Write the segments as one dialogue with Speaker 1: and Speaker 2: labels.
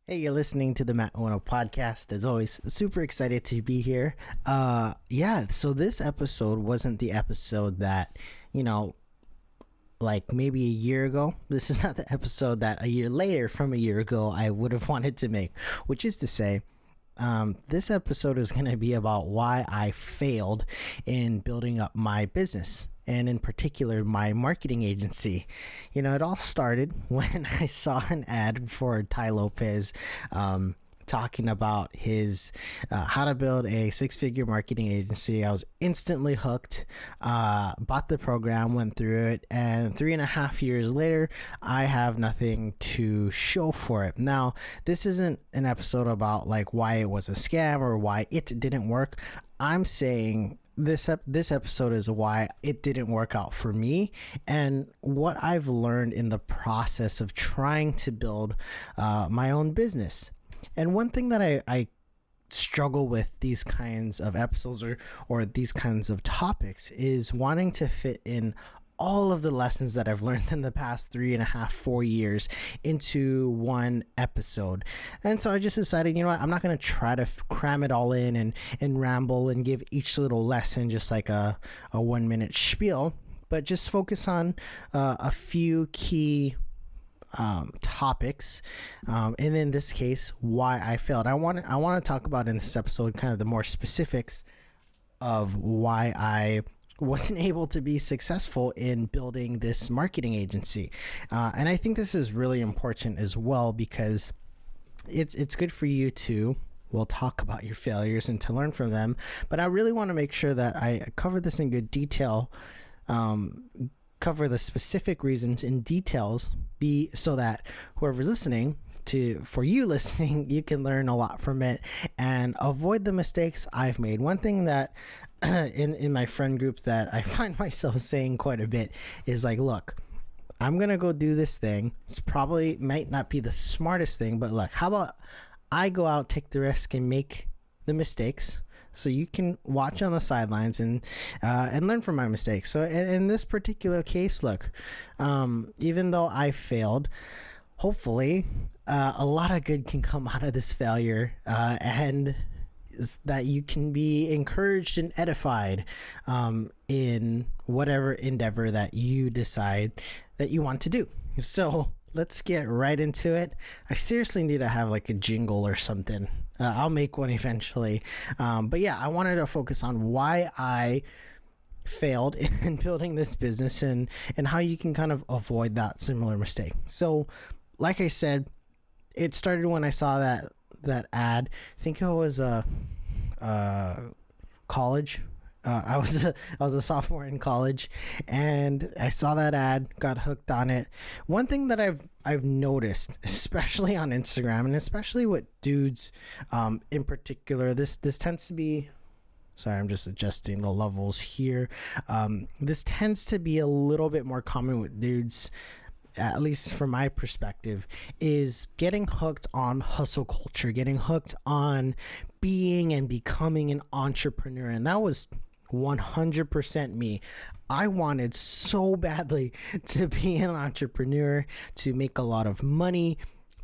Speaker 1: Hey, you're listening to the Matt Uyeno podcast. As always, super excited to be here. So this episode wasn't the episode that, like maybe a year ago. This is not the episode that a year later from a year ago I would have wanted to make, which is to say, this episode is going to be about why I failed in building up my business, and in particular my marketing agency. It all started when I saw an ad for Ty Lopez talking about his how to build a six-figure marketing agency. I was instantly hooked, bought the program, went through it, and 3.5 years later I have nothing to show for it. Now, this isn't an episode about like why it was a scam or why it didn't work. I'm saying this episode is why it didn't work out for me and what I've learned in the process of trying to build my own business. And one thing that I struggle with these kinds of episodes or these kinds of topics is wanting to fit in all of the lessons that I've learned in the past 3.5-4 years into one episode. And so I just decided, I'm not going to try to cram it all in and ramble and give each little lesson just like a 1-minute spiel, but just focus on a few key topics, and in this case, why I failed. I want to talk about in this episode kind of the more specifics of why I wasn't able to be successful in building this marketing agency, and I think this is really important as well because it's good for you to talk about your failures and to learn from them. But I really want to make sure that I cover this in good detail. Cover the specific reasons in details, so that whoever's listening for you listening, you can learn a lot from it and avoid the mistakes I've made. One thing that in my friend group that I find myself saying quite a bit is like, look, I'm gonna go do this thing. It's probably might not be the smartest thing, but look, how about I go out, take the risk, and make the mistakes, so you can watch on the sidelines and learn from my mistakes. So in this particular case, look, even though I failed, hopefully a lot of good can come out of this failure, and that you can be encouraged and edified in whatever endeavor that you decide that you want to do. So let's get right into it. I seriously need to have like a jingle or something. I'll make one eventually. But yeah, I wanted to focus on why I failed in building this business and how you can kind of avoid that similar mistake. So like I said, it started when I saw that ad. I think it was college. I was a sophomore in college, and I saw that ad, got hooked on it. One thing that I've noticed, especially on Instagram, and especially with dudes, in particular, this tends to be. Sorry, I'm just adjusting the levels here. This tends to be a little bit more common with dudes, at least from my perspective, is getting hooked on hustle culture, getting hooked on being and becoming an entrepreneur, and that was 100% me. I wanted so badly to be an entrepreneur, to make a lot of money,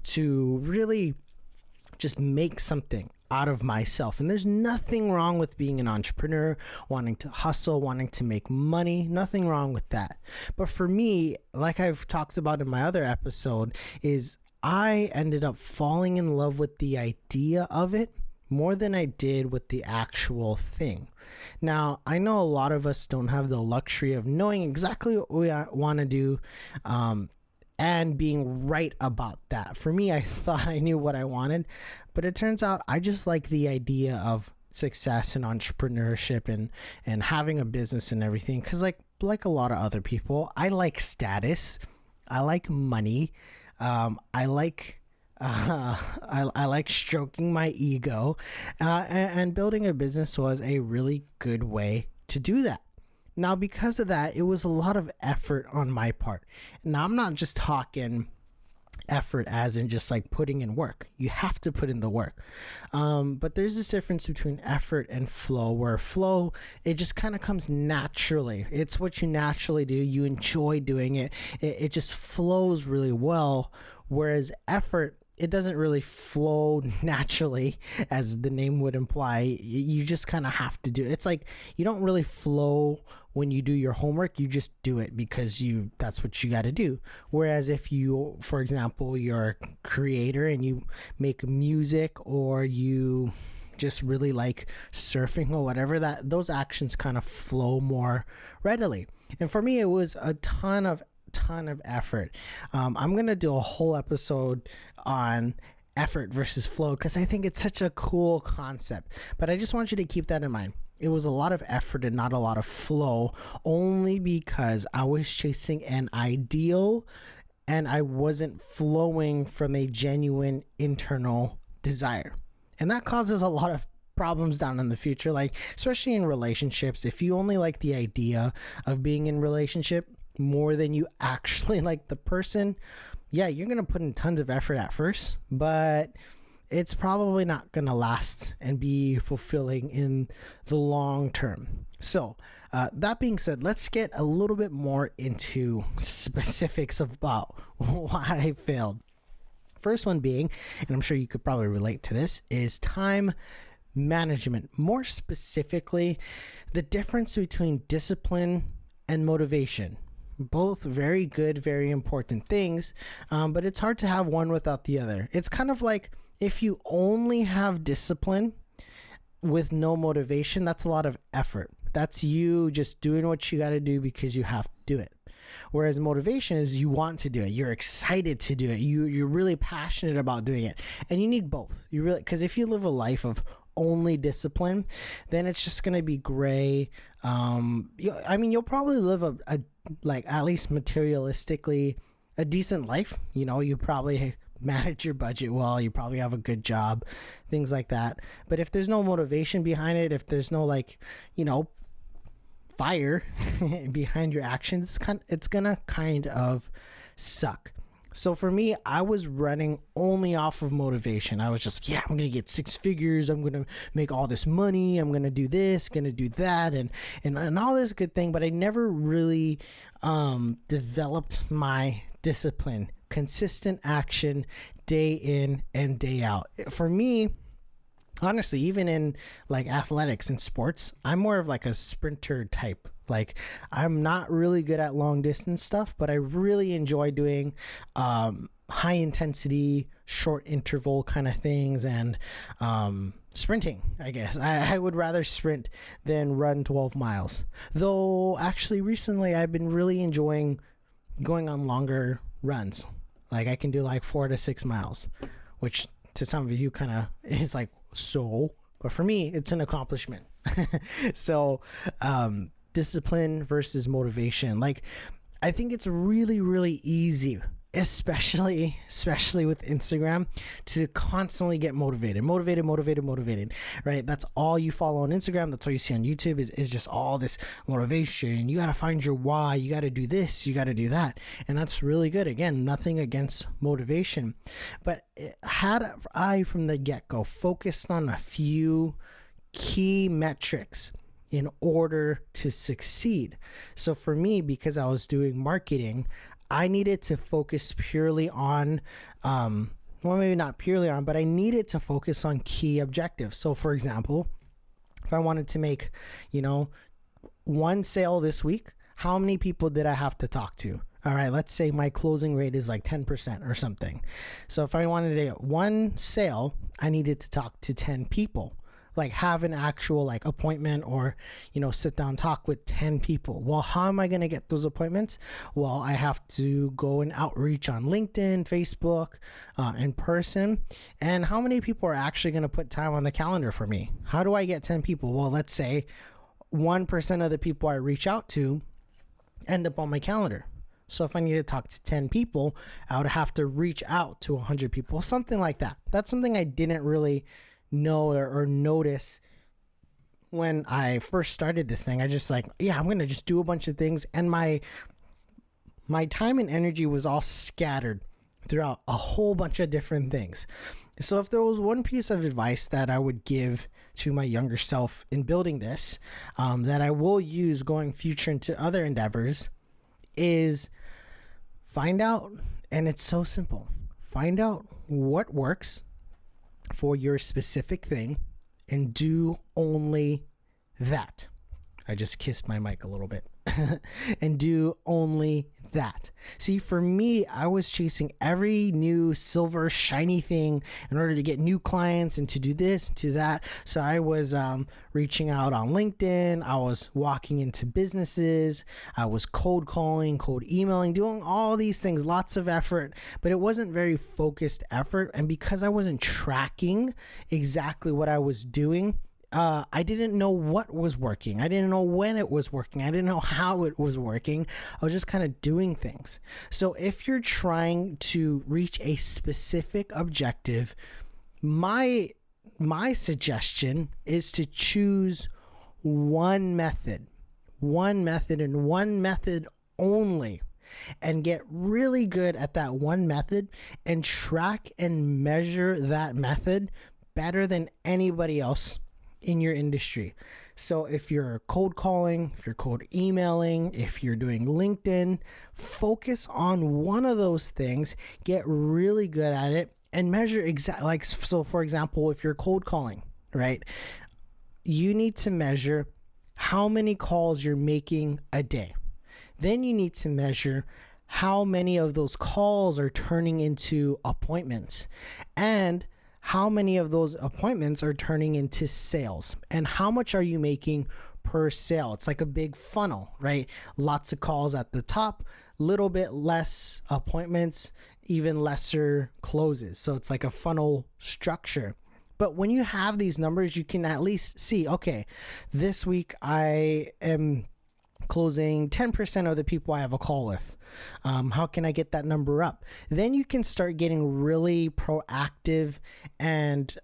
Speaker 1: to really just make something out of myself. And there's nothing wrong with being an entrepreneur, wanting to hustle, wanting to make money, nothing wrong with that. But for me, like I've talked about in my other episode, is I ended up falling in love with the idea of it more than I did with the actual thing. Now, I know a lot of us don't have the luxury of knowing exactly what we want to do and being right about that. For me, I thought I knew what I wanted, but it turns out I just like the idea of success and entrepreneurship and having a business and everything. Because like a lot of other people, I like status, I like money, I like stroking my ego, and building a business was a really good way to do that. Now, because of that, it was a lot of effort on my part. Now, I'm not just talking effort as in just like putting in work. You have to put in the work. But there's this difference between effort and flow, where flow, it just kind of comes naturally. It's what you naturally do. You enjoy doing it. It just flows really well. Whereas effort it doesn't really flow naturally, as the name would imply. You just kind of have to do it. It's like you don't really flow when you do your homework. You just do it because that's what you got to do. Whereas if you, for example, you're a creator and you make music, or you just really like surfing or whatever, that those actions kind of flow more readily. And for me, it was a ton of effort. I'm gonna do a whole episode on effort versus flow, because I think it's such a cool concept. But I just want you to keep that in mind. It was a lot of effort and not a lot of flow, only because I was chasing an ideal and I wasn't flowing from a genuine internal desire. And that causes a lot of problems down in the future, like especially in relationships. If you only like the idea of being in relationship more than you actually like the person, yeah, you're gonna put in tons of effort at first, but it's probably not gonna last and be fulfilling in the long term. So that being said, let's get a little bit more into specifics about why I failed. First one being, and I'm sure you could probably relate to this, is time management. More specifically, the difference between discipline and motivation. Both very good, very important things, but it's hard to have one without the other. It's kind of like if you only have discipline with no motivation, that's a lot of effort. That's you just doing what you got to do because you have to do it. Whereas motivation is you want to do it. You're excited to do it. You're really passionate about doing it. And you need both. You really, because if you live a life of only discipline, then it's just going to be gray. You'll probably live a like, at least materialistically, a decent life. You probably manage your budget well. You probably have a good job, things like that. But if there's no motivation behind it, if there's no fire behind your actions, it's gonna kind of suck. So for me, I was running only off of motivation. I was just, I'm gonna get 6 figures, I'm gonna make all this money, I'm gonna do this, gonna do that, and all this good thing. But I never really developed my discipline, consistent action, day in and day out. For me, honestly, even in like athletics and sports, I'm more of like a sprinter type. Like, I'm not really good at long distance stuff, but I really enjoy doing high intensity, short interval kind of things, and sprinting, I guess. I would rather sprint than run 12 miles. Though, actually, recently I've been really enjoying going on longer runs. Like, I can do like 4 to 6 miles, which to some of you kind of is like, so, but for me, it's an accomplishment. So, discipline versus motivation. Like, I think it's really, really easy, especially with Instagram, to constantly get motivated, right? That's all you follow on Instagram. That's all you see on YouTube is just all this motivation. You got to find your why. You got to do this. You got to do that. And that's really good. Again, nothing against motivation. But had I from the get-go focused on a few key metrics in order to succeed. So for me, because I was doing marketing, I needed to focus purely on, well, maybe not purely on, but I needed to focus on key objectives. So for example, if I wanted to make, 1 sale this week, how many people did I have to talk to? All right, let's say my closing rate is like 10% or something. So if I wanted to get 1 sale, I needed to talk to 10 people. Like, have an actual like appointment, or sit down talk with 10 people. Well, how am I going to get those appointments? Well, I have to go and outreach on LinkedIn, Facebook, in person. And how many people are actually going to put time on the calendar for me? How do I get 10 people? Well, let's say 1% of the people I reach out to end up on my calendar. So if I need to talk to 10 people, I would have to reach out to 100 people, something like that. That's something I didn't really know or notice when I first started this thing. I just I'm gonna just do a bunch of things, and my time and energy was all scattered throughout a whole bunch of different things. So if there was one piece of advice that I would give to my younger self in building this, that I will use going future into other endeavors, is find out, and it's so simple, find out what works for your specific thing and do only that. I just kissed my mic a little bit. And do only that. See, for me, I was chasing every new silver shiny thing in order to get new clients and to do this, to that. So I was reaching out on LinkedIn. I was walking into businesses. I was cold calling, cold emailing, doing all these things, lots of effort, but it wasn't very focused effort. And because I wasn't tracking exactly what I was doing, I didn't know what was working. I didn't know when it was working. I didn't know how it was working. I was just kind of doing things. So if you're trying to reach a specific objective, my suggestion is to choose one method and one method only, and get really good at that one method and track and measure that method better than anybody else in your industry. So if you're cold calling, if you're cold emailing, if you're doing LinkedIn, focus on one of those things, get really good at it, and measure so for example, if you're cold calling, right, you need to measure how many calls you're making a day. Then you need to measure how many of those calls are turning into appointments, and how many of those appointments are turning into sales, and how much are you making per sale. It's like a big funnel, right? Lots of calls at the top, little bit less appointments, even lesser closes. So it's like a funnel structure. But when you have these numbers, you can at least see, okay, this week I am closing 10% of the people I have a call with. How can I get that number up? Then you can start getting really proactive and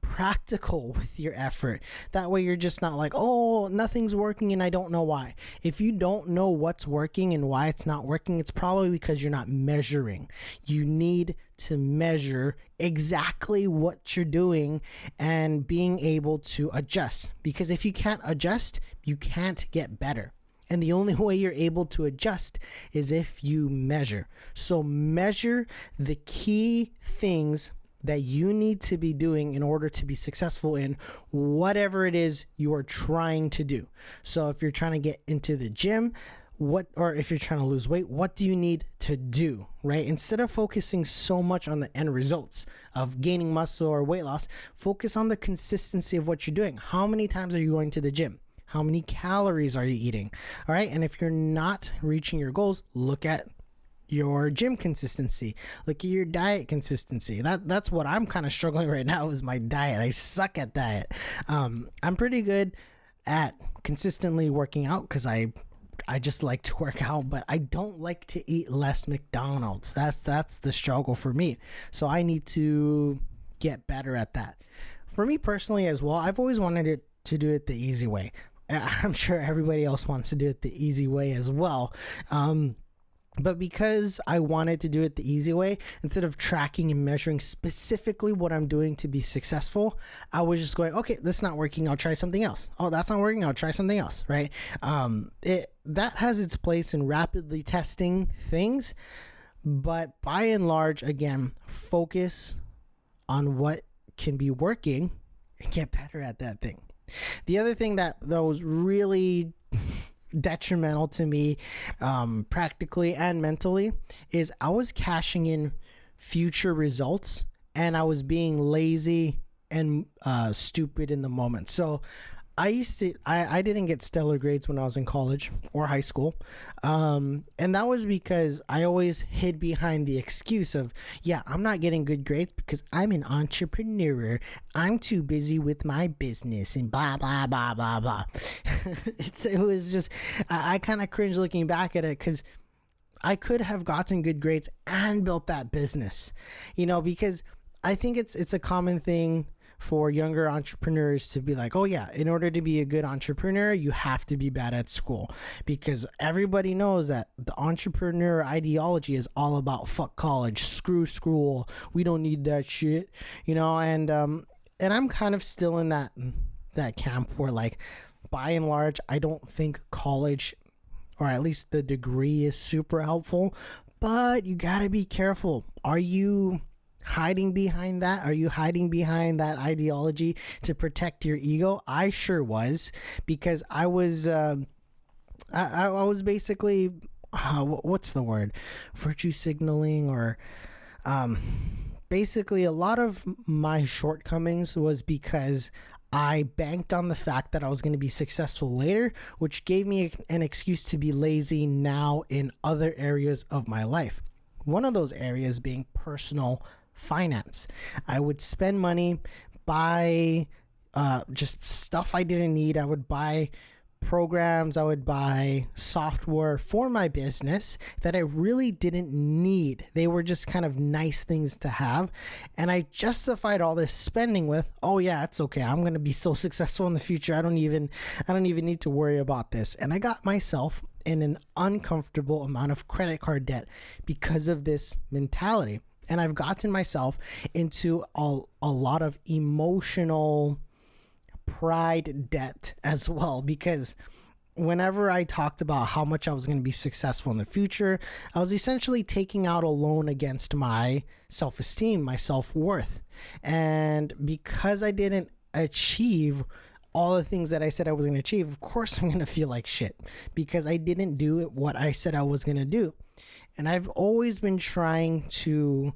Speaker 1: practical with your effort. That way you're just not like, oh, nothing's working and I don't know why. If you don't know what's working and why it's not working, it's probably because you're not measuring. You need to measure exactly what you're doing and being able to adjust. Because if you can't adjust, you can't get better. And the only way you're able to adjust is if you measure. So measure the key things that you need to be doing in order to be successful in whatever it is you are trying to do. So if you're trying to get into the gym, or if you're trying to lose weight, what do you need to do, right? Instead of focusing so much on the end results of gaining muscle or weight loss, focus on the consistency of what you're doing. How many times are you going to the gym? How many calories are you eating? All right. And if you're not reaching your goals, look at your gym consistency. Look at your diet consistency. That's what I'm kind of struggling right now is my diet. I suck at diet. I'm pretty good at consistently working out because I just like to work out, but I don't like to eat less McDonald's. That's the struggle for me. So I need to get better at that. For me personally as well, I've always wanted to do it the easy way. I'm sure everybody else wants to do it the easy way as well. But because I wanted to do it the easy way, instead of tracking and measuring specifically what I'm doing to be successful, I was just going, okay, this is not working. I'll try something else. Oh, that's not working. I'll try something else, right? That has its place in rapidly testing things. But by and large, again, focus on what can be working and get better at that thing. The other thing that was really detrimental to me practically and mentally is I was cashing in future results and I was being lazy and stupid in the moment. So I didn't get stellar grades when I was in college or high school. And that was because I always hid behind the excuse of, yeah, I'm not getting good grades because I'm an entrepreneur. I'm too busy with my business and blah, blah, blah, blah, blah. It was just, I kind of cringe looking back at it because I could have gotten good grades and built that business, because I think it's a common thing for younger entrepreneurs to be like, oh yeah, in order to be a good entrepreneur, you have to be bad at school, because everybody knows that the entrepreneur ideology is all about fuck college, screw school, we don't need that shit, and I'm kind of still in that camp where, like, by and large, I don't think college, or at least the degree, is super helpful, But you gotta be careful. Are you hiding behind that? Are you hiding behind that ideology to protect your ego? I sure was, because I was I was basically what's the word, virtue signaling, or basically a lot of my shortcomings was because I banked on the fact that I was going to be successful later, which gave me an excuse to be lazy now in other areas of my life. One of those areas being personal finance. I would spend money, buy just stuff I didn't need. I would buy programs, I would buy software for my business that I really didn't need. They were just kind of nice things to have, and I justified all this spending with, oh yeah, it's okay, I'm going to be so successful in the future, I don't even need to worry about this. And I got myself in an uncomfortable amount of credit card debt because of this mentality. And I've gotten myself into a lot of emotional pride debt as well, because whenever I talked about how much I was going to be successful in the future, I was essentially taking out a loan against my self-esteem, my self-worth. And because I didn't achieve all the things that I said I was going to achieve, of course I'm going to feel like shit because I didn't do what I said I was going to do. And I've always been trying to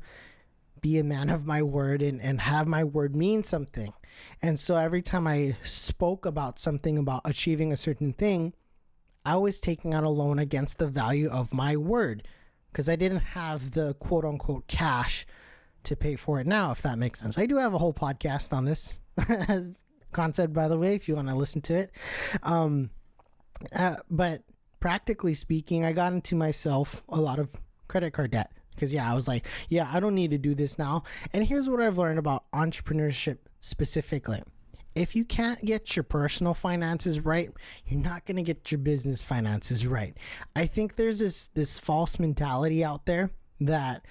Speaker 1: be a man of my word and have my word mean something. And so every time I spoke about something, about achieving a certain thing, I was taking out a loan against the value of my word because I didn't have the quote unquote cash to pay for it now, if that makes sense. I do have a whole podcast on this concept, by the way, if you want to listen to it. But practically speaking, I got into myself a lot of credit card debt because, I was like, I don't need to do this now. And here's what I've learned about entrepreneurship specifically. If you can't get your personal finances right, you're not going to get your business finances right. I think there's this false mentality out there that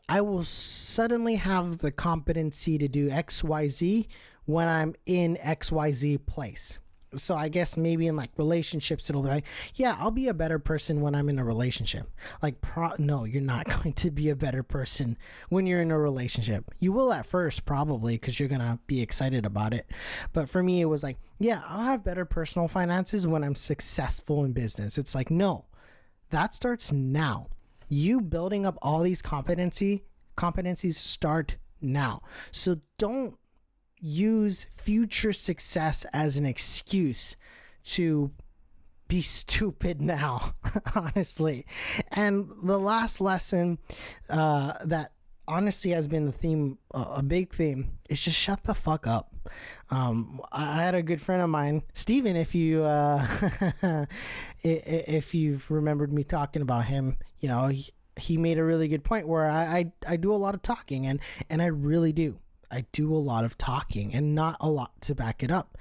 Speaker 1: I will suddenly have the competency to do XYZ when I'm in XYZ place. So I guess maybe in like relationships, it'll be like, I'll be a better person when I'm in a relationship. Like, no, you're not going to be a better person when you're in a relationship. You will at first, probably, because you're going to be excited about it. But for me, it was like, I'll have better personal finances when I'm successful in business. It's like, no, that starts now. You building up all these competencies start now. So don't use future success as an excuse to be stupid now, honestly. And the last lesson that honestly has been the theme, a big theme, is just shut the fuck up. I had a good friend of mine, Steven, if you've remembered me talking about him, he made a really good point where I do a lot of talking, and I really do. I do a lot of talking and not a lot to back it up.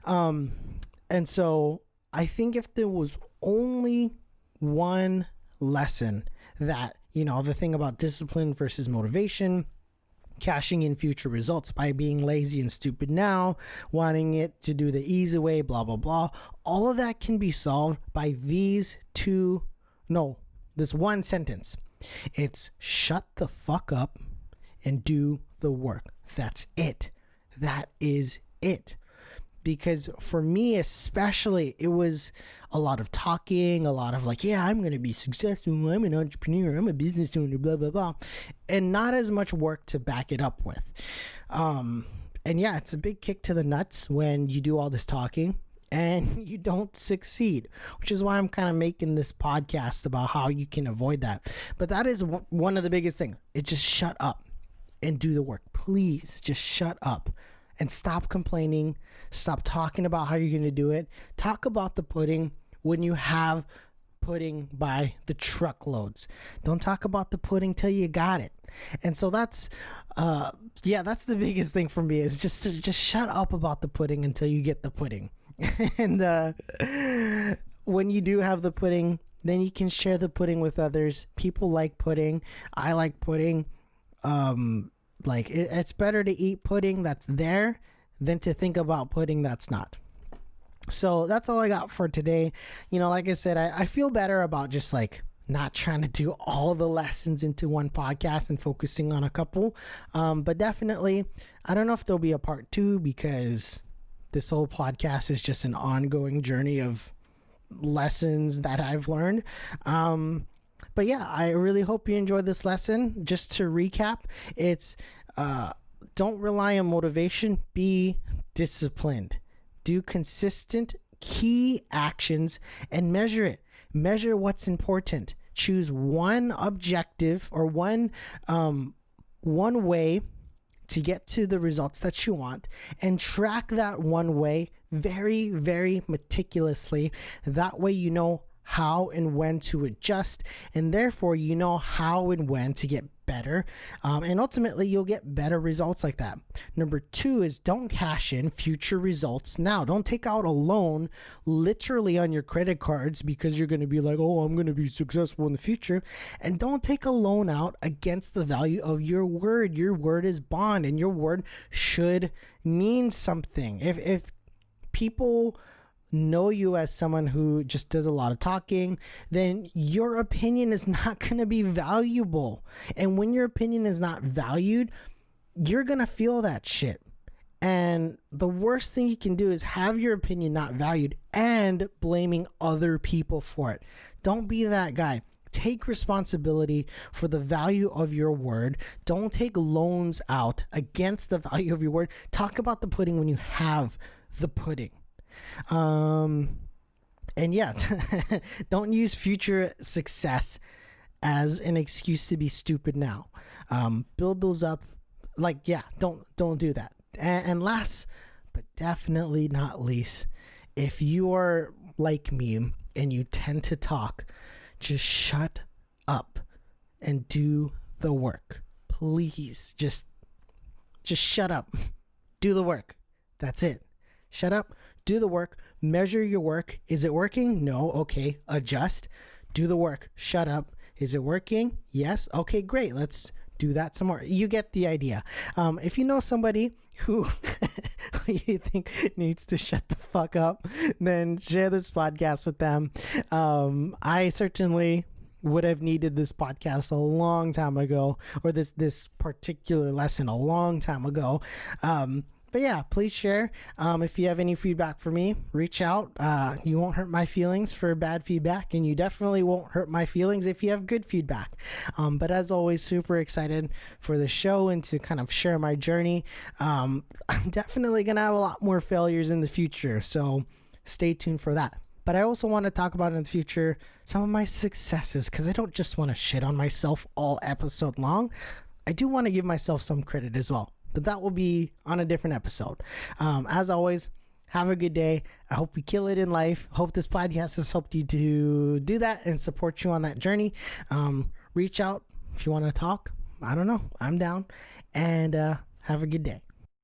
Speaker 1: And so I think if there was only one lesson that, the thing about discipline versus motivation, cashing in future results by being lazy and stupid now, wanting it to do the easy way, blah, blah, blah, all of that can be solved by this one sentence. It's shut the fuck up and do the work. That's it. That is it. Because for me especially, it was a lot of talking, a lot of like, I'm going to be successful, I'm an entrepreneur, I'm a business owner, blah, blah, blah. And not as much work to back it up with. And it's a big kick to the nuts when you do all this talking and you don't succeed, which is why I'm kind of making this podcast about how you can avoid that. But that is one of the biggest things. It's just shut up and do the work. Please just shut up and stop complaining. Stop talking about how you're going to do it. Talk about the pudding when you have pudding by the truckloads. Don't talk about the pudding till you got it. And so that's that's the biggest thing for me, is just shut up about the pudding until you get the pudding. And when you do have the pudding, then you can share the pudding with others. People like pudding. I like pudding. It's better to eat pudding that's there than to think about pudding that's not. So that's all I got for today. Like I said, I feel better about just like not trying to do all the lessons into one podcast and focusing on a couple. But definitely, I don't know if there'll be a part 2, because this whole podcast is just an ongoing journey of lessons that I've learned. But yeah, I really hope you enjoyed this lesson. Just to recap, it's don't rely on motivation, be disciplined. Do consistent key actions and measure it. Measure what's important. Choose one objective or one way to get to the results that you want, and track that one way very, very meticulously. That way you know how and when to adjust, and therefore you know how and when to get better, and ultimately you'll get better results like that. Number 2 is don't cash in future results now. Don't take out a loan literally on your credit cards because you're going to be like, oh, I'm going to be successful in the future. And don't take a loan out against the value of your word. Your word is bond, and your word should mean something. If people know you as someone who just does a lot of talking, then your opinion is not going to be valuable. And when your opinion is not valued, you're going to feel that shit. And the worst thing you can do is have your opinion not valued and blaming other people for it. Don't be that guy. Take responsibility for the value of your word. Don't take loans out against the value of your word. Talk about the pudding when you have the pudding. And yeah, don't use future success as an excuse to be stupid now. Build those up. Like, yeah, don't do that. And last but definitely not least, if you are like me and you tend to talk, just shut up and do the work. Please, just shut up. Do the work. That's it. Shut up. Do the work. Measure your work. Is it working? No. Okay. Adjust. Do the work. Shut up. Is it working? Yes. Okay, great. Let's do that some more. You get the idea. If you know somebody who you think needs to shut the fuck up, then share this podcast with them. I certainly would have needed this podcast a long time ago, or this particular lesson a long time ago. But yeah, please share. If you have any feedback for me, reach out. You won't hurt my feelings for bad feedback, and you definitely won't hurt my feelings if you have good feedback. But as always, super excited for the show and to kind of share my journey. I'm definitely going to have a lot more failures in the future, so stay tuned for that. But I also want to talk about in the future some of my successes, because I don't just want to shit on myself all episode long. I do want to give myself some credit as well. But that will be on a different episode. As always, have a good day. I hope you kill it in life. Hope this podcast has helped you to do that and support you on that journey. Reach out if you want to talk. I don't know. I'm down. And have a good day.